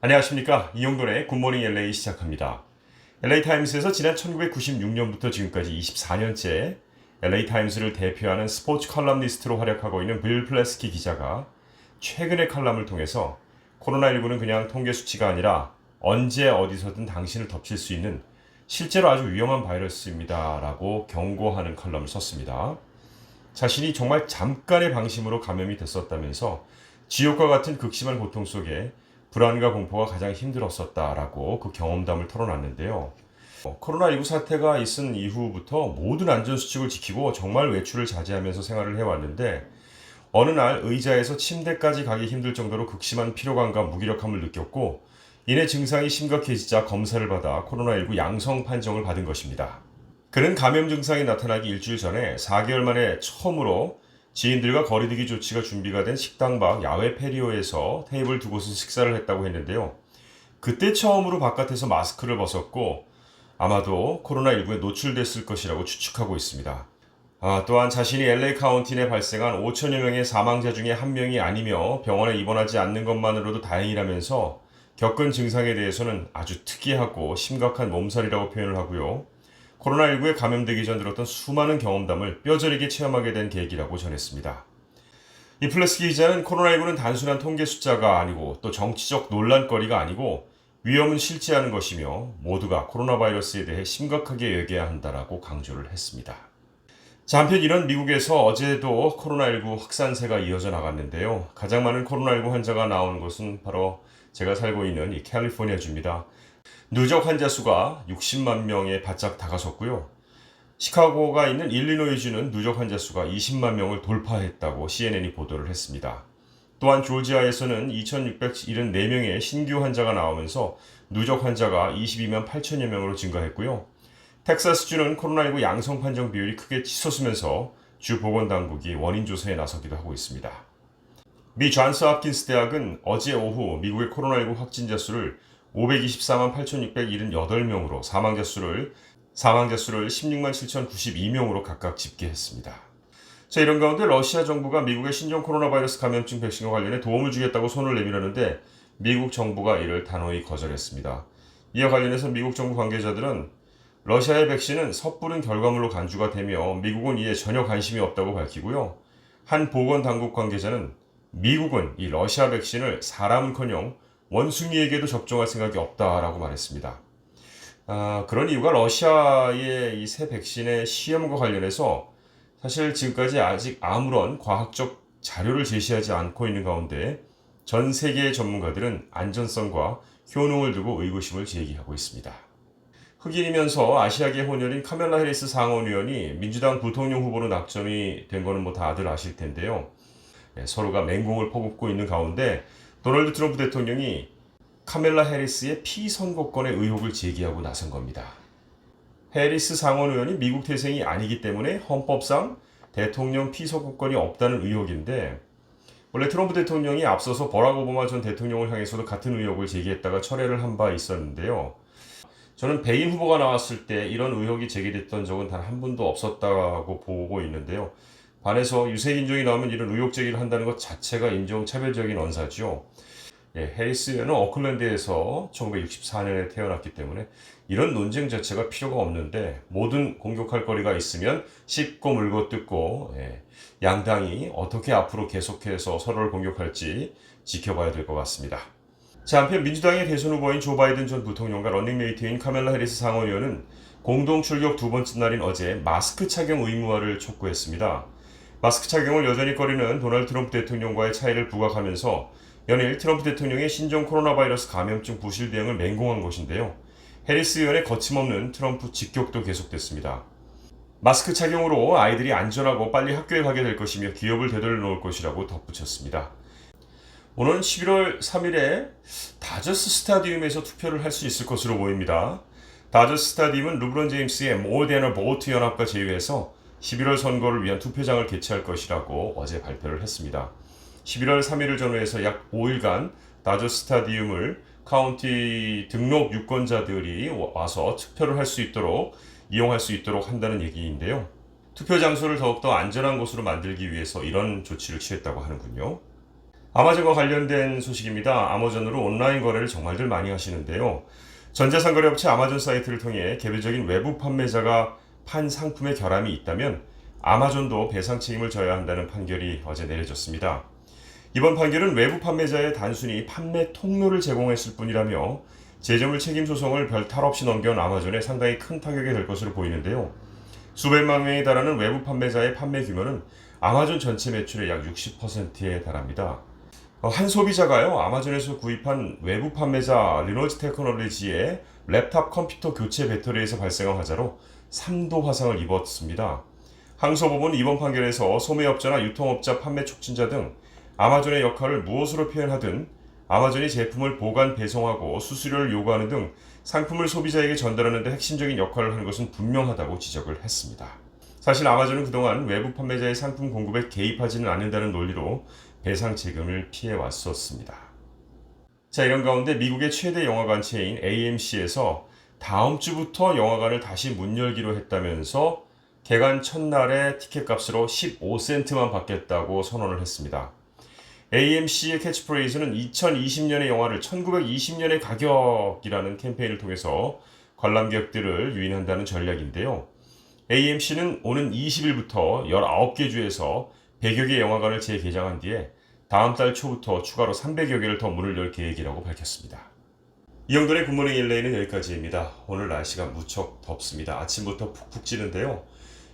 안녕하십니까. 이용돈의 굿모닝 LA 시작합니다. LA타임스에서 지난 1996년부터 지금까지 24년째 LA타임스를 대표하는 스포츠 칼럼니스트로 활약하고 있는 빌 플래스키 기자가 최근의 칼럼을 통해서 코로나19는 그냥 통계 수치가 아니라 언제 어디서든 당신을 덮칠 수 있는 실제로 아주 위험한 바이러스입니다 라고 경고하는 칼럼을 썼습니다. 자신이 정말 잠깐의 방심으로 감염이 됐었다면서 지옥과 같은 극심한 고통 속에 불안과 공포가 가장 힘들었었다라고 그 경험담을 털어놨는데요. 코로나19 사태가 있은 이후부터 모든 안전수칙을 지키고 정말 외출을 자제하면서 생활을 해왔는데 어느 날 의자에서 침대까지 가기 힘들 정도로 극심한 피로감과 무기력함을 느꼈고 이내 증상이 심각해지자 검사를 받아 코로나19 양성 판정을 받은 것입니다. 그는 감염 증상이 나타나기 일주일 전에 4개월 만에 처음으로 지인들과 거리두기 조치가 준비가 된 식당 밖 야외 페리오에서 테이블 두 곳에서 식사를 했다고 했는데요. 그때 처음으로 바깥에서 마스크를 벗었고 아마도 코로나19에 노출됐을 것이라고 추측하고 있습니다. 또한 자신이 LA 카운티 내 발생한 5천여 명의 사망자 중에 한 명이 아니며 병원에 입원하지 않는 것만으로도 다행이라면서 겪은 증상에 대해서는 아주 특이하고 심각한 몸살이라고 표현을 하고요. 코로나19에 감염되기 전 들었던 수많은 경험담을 뼈저리게 체험하게 된 계기라고 전했습니다. 이 플래스키 기자는 코로나19는 단순한 통계 숫자가 아니고 또 정치적 논란거리가 아니고 위험은 실제하는 것이며 모두가 코로나 바이러스에 대해 심각하게 여겨야 한다라고 강조를 했습니다. 자, 한편 이런 미국에서 어제도 코로나19 확산세가 이어져 나갔는데요. 가장 많은 코로나19 환자가 나오는 곳은 바로 제가 살고 있는 이 캘리포니아주입니다. 누적 환자 수가 60만 명에 바짝 다가섰고요. 시카고가 있는 일리노이주는 누적 환자 수가 20만 명을 돌파했다고 CNN이 보도를 했습니다. 또한 조지아에서는 2,674명의 신규 환자가 나오면서 누적 환자가 22만 8천여 명으로 증가했고요. 텍사스주는 코로나19 양성 판정 비율이 크게 치솟으면서 주 보건당국이 원인 조사에 나서기도 하고 있습니다. 미 존스 홉킨스 대학은 어제 오후 미국의 코로나19 확진자 수를 524만 8,678명으로 사망자 수를 16만 7,092명으로 각각 집계했습니다. 자, 이런 가운데 러시아 정부가 미국의 신종 코로나 바이러스 감염증 백신과 관련해 도움을 주겠다고 손을 내밀었는데 미국 정부가 이를 단호히 거절했습니다. 이와 관련해서 미국 정부 관계자들은 러시아의 백신은 섣부른 결과물로 간주가 되며 미국은 이에 전혀 관심이 없다고 밝히고요. 한 보건당국 관계자는 미국은 이 러시아 백신을 사람은커녕 원숭이에게도 접종할 생각이 없다라고 말했습니다. 그런 이유가 러시아의 이 새 백신의 시험과 관련해서 사실 지금까지 아직 아무런 과학적 자료를 제시하지 않고 있는 가운데 전 세계의 전문가들은 안전성과 효능을 두고 의구심을 제기하고 있습니다. 흑인이면서 아시아계 혼혈인 카멜라 해리스 상원의원이 민주당 부통령 후보로 낙점이 된 거는 다들 아실 텐데요. 서로가 맹공을 퍼붓고 있는 가운데 도널드 트럼프 대통령이 카멜라 해리스의 피선거권의 의혹을 제기하고 나선 겁니다. 해리스 상원의원이 미국 태생이 아니기 때문에 헌법상 대통령 피선거권이 없다는 의혹인데 원래 트럼프 대통령이 앞서서 버락 오바마 전 대통령을 향해서도 같은 의혹을 제기했다가 철회를 한 바 있었는데요. 저는 백인 후보가 나왔을 때 이런 의혹이 제기됐던 적은 단 한 번도 없었다고 보고 있는데요. 반해서 유색인종이 나오면 이런 의혹 제기를 한다는 것 자체가 인종차별적인 언사죠. 해리스 의원은 오클랜드에서 1964년에 태어났기 때문에 이런 논쟁 자체가 필요가 없는데 모든 공격할 거리가 있으면 씹고 물고 뜯고 양당이 어떻게 앞으로 계속해서 서로를 공격할지 지켜봐야 될 것 같습니다. 자, 한편 민주당의 대선 후보인 조 바이든 전 부통령과 러닝메이트인 카멜라 해리스 상원의원은 공동 출격 두 번째 날인 어제 마스크 착용 의무화를 촉구했습니다. 마스크 착용을 여전히 꺼리는 도널드 트럼프 대통령과의 차이를 부각하면서 연일 트럼프 대통령의 신종 코로나 바이러스 감염증 부실 대응을 맹공한 것인데요. 해리스 의원의 거침없는 트럼프 직격도 계속됐습니다. 마스크 착용으로 아이들이 안전하고 빨리 학교에 가게 될 것이며 기업을 되돌려 놓을 것이라고 덧붙였습니다. 오는 11월 3일에 다저스 스타디움에서 투표를 할 수 있을 것으로 보입니다. 다저스 스타디움은 르브론 제임스의 More Than a Vote 연합과 제휴해서 11월 선거를 위한 투표장을 개최할 것이라고 어제 발표를 했습니다. 11월 3일을 전후해서 약 5일간 다저스 스타디움을 카운티 등록 유권자들이 와서 투표를 할 수 있도록 이용할 수 있도록 한다는 얘기인데요. 투표 장소를 더욱더 안전한 곳으로 만들기 위해서 이런 조치를 취했다고 하는군요. 아마존과 관련된 소식입니다. 아마존으로 온라인 거래를 정말들 많이 하시는데요. 전자상거래 업체 아마존 사이트를 통해 개별적인 외부 판매자가 판 상품의 결함이 있다면 아마존도 배상 책임을 져야 한다는 판결이 어제 내려졌습니다. 이번 판결은 외부 판매자의 단순히 판매 통로를 제공했을 뿐이라며 재정을 책임 소송을 별 탈 없이 넘겨온 아마존에 상당히 큰 타격이 될 것으로 보이는데요. 수백만 명에 달하는 외부 판매자의 판매 규모는 아마존 전체 매출의 약 60%에 달합니다. 한 소비자가요, 아마존에서 구입한 외부 판매자 리노지 테크놀로지의 랩탑 컴퓨터 교체 배터리에서 발생한 화재로 3도 화상을 입었습니다. 항소법은 이번 판결에서 소매업자나 유통업자, 판매 촉진자 등 아마존의 역할을 무엇으로 표현하든 아마존이 제품을 보관, 배송하고 수수료를 요구하는 등 상품을 소비자에게 전달하는 데 핵심적인 역할을 하는 것은 분명하다고 지적을 했습니다. 사실 아마존은 그동안 외부 판매자의 상품 공급에 개입하지는 않는다는 논리로 배상 책임을 피해왔었습니다. 자, 이런 가운데 미국의 최대 영화관 체인 AMC에서 다음 주부터 영화관을 다시 문 열기로 했다면서 개관 첫날에 티켓값으로 15센트만 받겠다고 선언을 했습니다. AMC의 캐치프레이즈는 2020년의 영화를 1920년의 가격이라는 캠페인을 통해서 관람객들을 유인한다는 전략인데요. AMC는 오는 20일부터 19개 주에서 100여 개 영화관을 재개장한 뒤에 다음 달 초부터 추가로 300여 개를 더 문을 열 계획이라고 밝혔습니다. 이영돈의 굿모닝 LA는 여기까지입니다. 오늘 날씨가 무척 덥습니다. 아침부터 푹푹 찌는데요.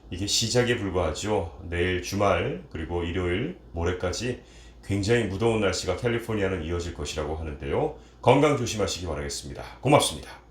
이게 시작에 불과하죠. 내일 주말 그리고 일요일 모레까지 굉장히 무더운 날씨가 캘리포니아는 이어질 것이라고 하는데요. 건강 조심하시기 바라겠습니다. 고맙습니다.